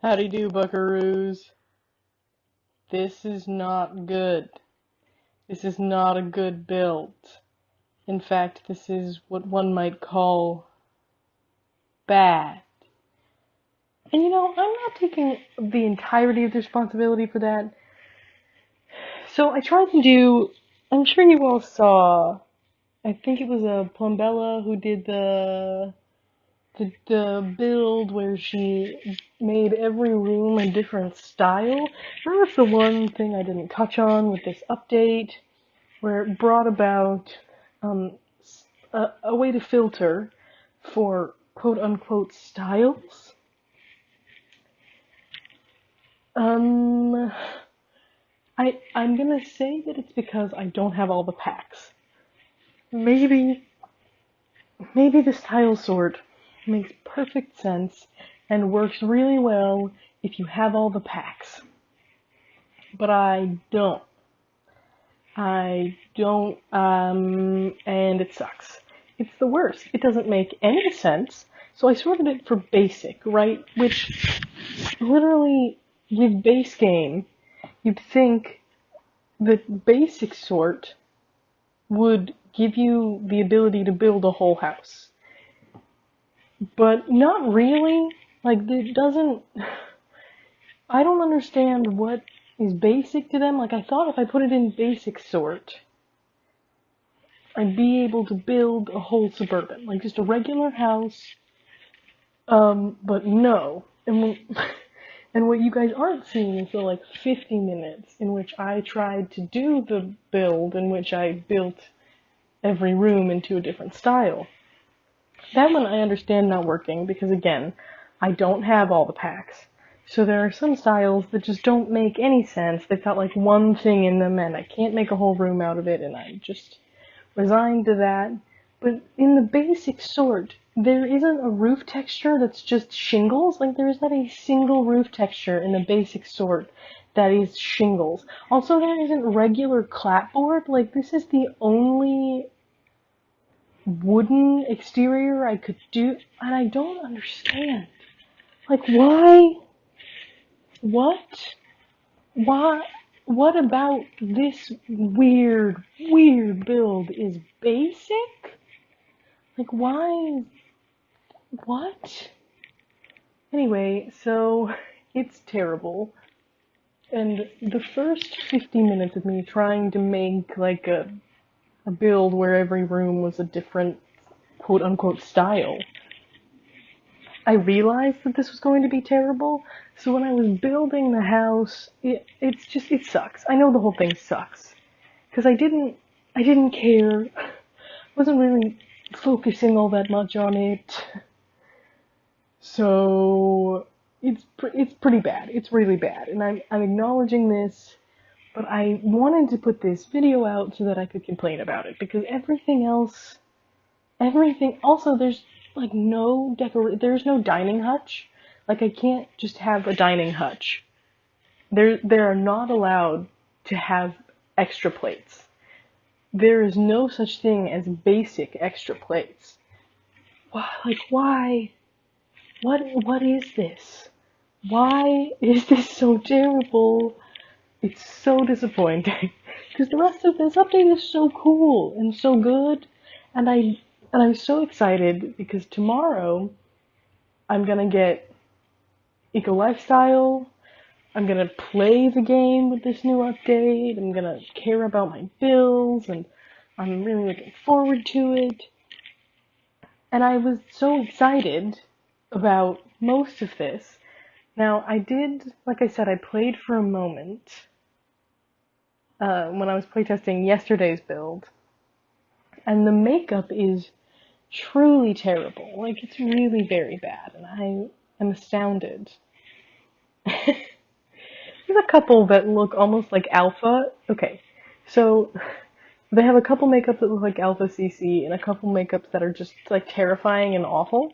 Howdy do, buckaroos. This is not good. This is not a good build. In fact, this is what one might call bad. And I'm not taking the entirety of the responsibility for that. So I tried to do, I'm sure you all saw, I think it was a Plumbella who did the build where she made every room a different style. That's the one thing I didn't touch on with this update, where it brought about a way to filter for quote-unquote styles. I'm gonna say that it's because I don't have all the packs. Maybe the style sort makes perfect sense and works really well if you have all the packs. But I don't. And it sucks. It's the worst. It doesn't make any sense. So I sorted it for basic, right? Which, literally, with base game, you'd think that basic sort would give you the ability to build a whole house. But not really. Like, it doesn't... I don't understand what is basic to them. Like, I thought if I put it in basic sort, I'd be able to build a whole Suburban. Like, just a regular house. But no. And what you guys aren't seeing is the, 50 minutes in which I tried to do the build in which I built every room into a different style. That one I understand not working because, again, I don't have all the packs. So there are some styles that just don't make any sense. They've got one thing in them and I can't make a whole room out of it and I'm just resigned to that. But in the basic sort, there isn't a roof texture that's just shingles. There is not a single roof texture in the basic sort that is shingles. Also, there isn't regular clapboard. This is the only wooden exterior I could do, and I don't understand. Why? What? Why? What about this weird build is basic? Why? What? Anyway, so it's terrible. And the first 50 minutes of me trying to make a build where every room was a different quote-unquote style, I realized that this was going to be terrible, so when I was building the house, it sucks. I know the whole thing sucks. Because I didn't care. Wasn't really focusing all that much on it. So, it's pretty bad. It's really bad. And I'm acknowledging this, but I wanted to put this video out so that I could complain about it, because everything, also there's there's no dining hutch. I can't just have a dining hutch. They're not allowed to have extra plates. There is no such thing as basic extra plates. Why? What is this? Why is this so terrible? It's so disappointing. Because the rest of this update is so cool and so good. And I'm so excited because tomorrow I'm gonna get Eco Lifestyle. I'm gonna play the game with this new update. I'm gonna care about my bills, and I'm really looking forward to it. And I was so excited about most of this. Now, I did, like I said, I played for a moment when I was playtesting yesterday's build, and the makeup is truly terrible. It's really very bad, and I am astounded. There's a couple that look almost like alpha. Okay, so they have a couple makeups that look like alpha CC, and a couple makeups that are just terrifying and awful.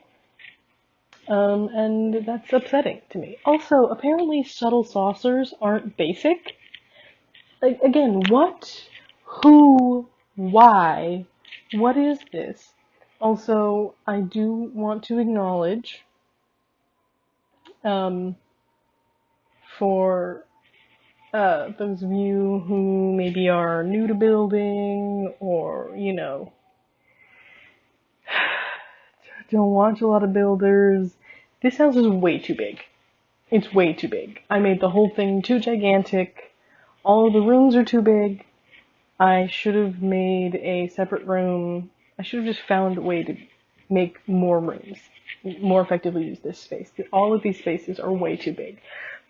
And that's upsetting to me. Also, apparently subtle saucers aren't basic. Again, what? Who? Why? What is this? Also, I do want to acknowledge, for those of you who maybe are new to building or, don't watch a lot of builders, this house is way too big. It's way too big. I made the whole thing too gigantic. All of the rooms are too big. I should have made a separate room. I should have just found a way to make more rooms, more effectively use this space. All of these spaces are way too big.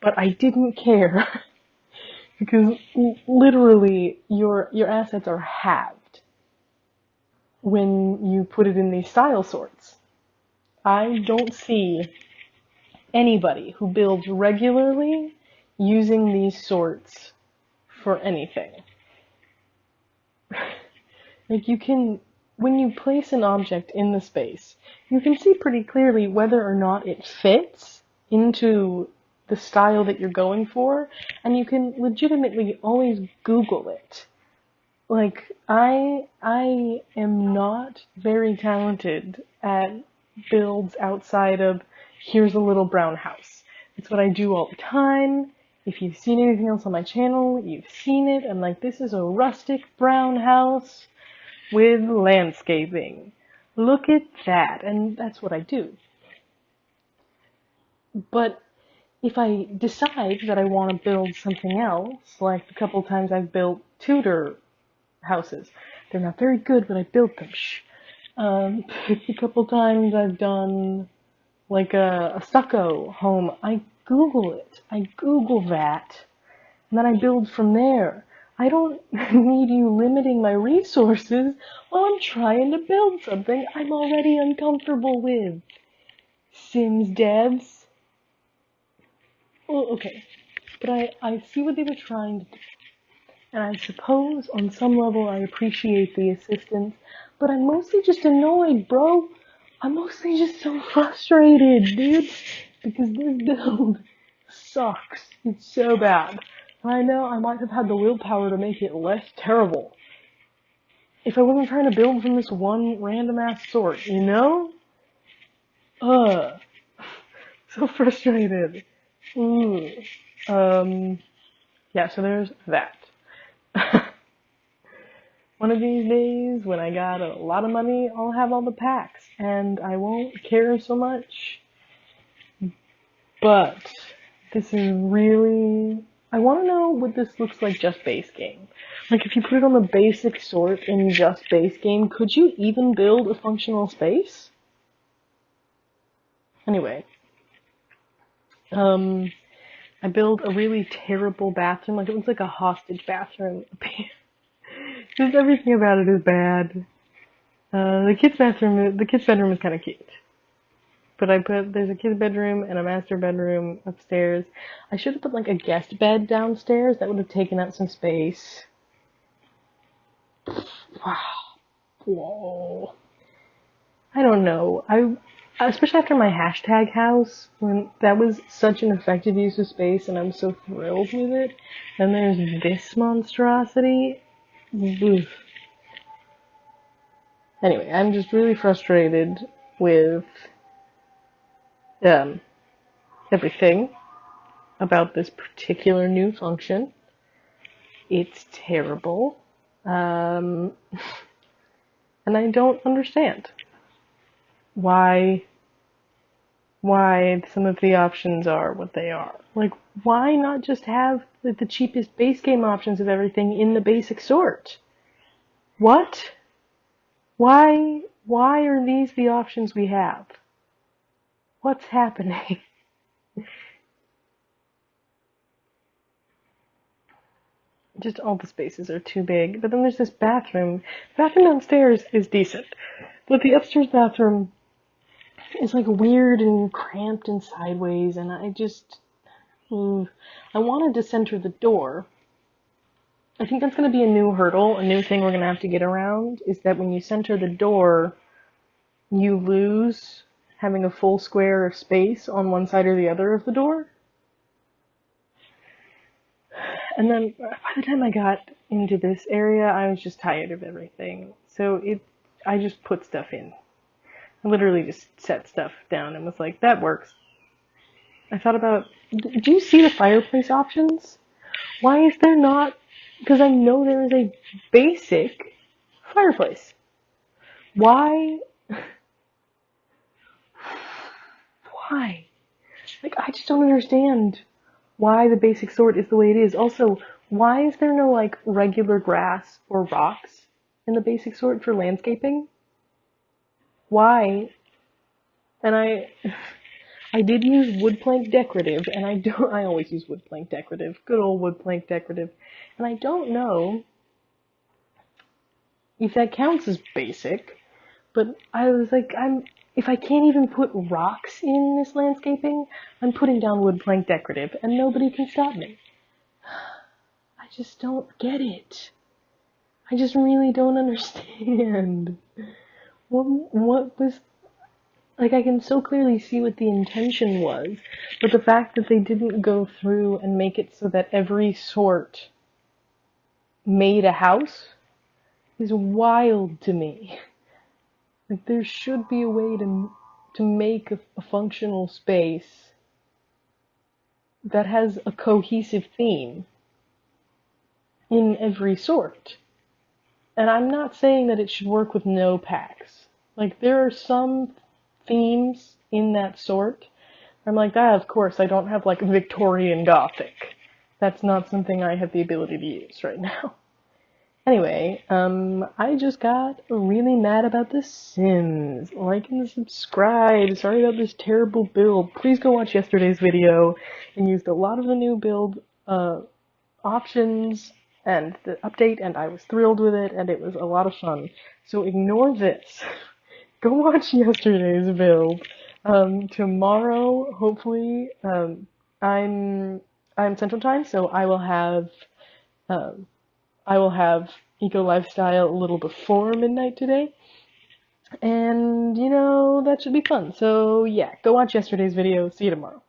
But I didn't care because literally your assets are halved when you put it in these style sorts. I don't see anybody who builds regularly using these sorts for anything. Like when you place an object in the space, you can see pretty clearly whether or not it fits into the style that you're going for, and you can legitimately always Google it. Like, I am not very talented at builds outside of, here's a little brown house. It's what I do all the time. If you've seen anything else on my channel, you've seen it. I'm like, this is a rustic brown house with landscaping. Look at that. And that's what I do. But if I decide that I want to build something else, like the couple times I've built Tudor houses, they're not very good, but I built them. A couple times I've done like a stucco home, I Google it. I Google that, and then I build from there. I don't need you limiting my resources while I'm trying to build something I'm already uncomfortable with. Sims devs. Well, okay, but I see what they were trying to do. And I suppose on some level I appreciate the assistance, but I'm mostly just annoyed, bro. I'm mostly just so frustrated, dude, because this build sucks. It's so bad. And I know I might have had the willpower to make it less terrible if I wasn't trying to build from this one random ass sort, you know? So frustrated. Yeah, so there's that. One of these days, when I got a lot of money, I'll have all the packs, and I won't care so much. But this is really... I want to know what this looks like just base game. Like, if you put it on the basic sort in just base game, could you even build a functional space? Anyway. I built a really terrible bathroom. Like, it looks like a hostage bathroom. Just everything about it is bad. The kids' bedroom is kind of cute. But there's a kid's bedroom and a master bedroom upstairs. I should have put like a guest bed downstairs. That would have taken up some space. Wow. Whoa. I don't know. Especially after my hashtag house, when that was such an effective use of space and I'm so thrilled with it. And there's this monstrosity. Oof. Anyway, I'm just really frustrated with everything about this particular new function. It's terrible. And I don't understand why some of the options are what they are. Like, why not just have the cheapest base game options of everything in the basic sort? What? Why are these the options we have? What's happening? Just all the spaces are too big. But then there's this bathroom. The bathroom downstairs is decent. But the upstairs bathroom is like weird and cramped and sideways, and I wanted to center the door. I think that's going to be a new hurdle, a new thing we're going to have to get around, is that when you center the door, you lose having a full square of space on one side or the other of the door. And then by the time I got into this area, I was just tired of everything. So I just put stuff in. I literally just set stuff down and was like, that works. I thought about do you see the fireplace options? Why is there not, because I know there is a basic fireplace. Why? Why? Like, I just don't understand why the basic sort is the way it is. Also, why is there no, like, regular grass or rocks in the basic sort for landscaping? Why? And I did use wood plank decorative, and I always use wood plank decorative. Good old wood plank decorative. And I don't know if that counts as basic, but I was like, if I can't even put rocks in this landscaping, I'm putting down wood plank decorative, and nobody can stop me. I just don't get it. I just really don't understand. What was, like, I can so clearly see what the intention was, but the fact that they didn't go through and make it so that every sort made a house is wild to me. Like, there should be a way to make a functional space that has a cohesive theme in every sort. And I'm not saying that it should work with no packs. Like, there are some themes in that sort. I'm like, of course, I don't have, like, Victorian Gothic. That's not something I have the ability to use right now. Anyway, I just got really mad about The Sims. Like and subscribe. Sorry about this terrible build. Please go watch yesterday's video and used a lot of the new build options and the update, and I was thrilled with it, and it was a lot of fun. So ignore this. Go watch yesterday's build. Tomorrow, hopefully, I'm Central Time, so I will have Eco Lifestyle a little before midnight today. And, that should be fun. So, yeah, go watch yesterday's video. See you tomorrow.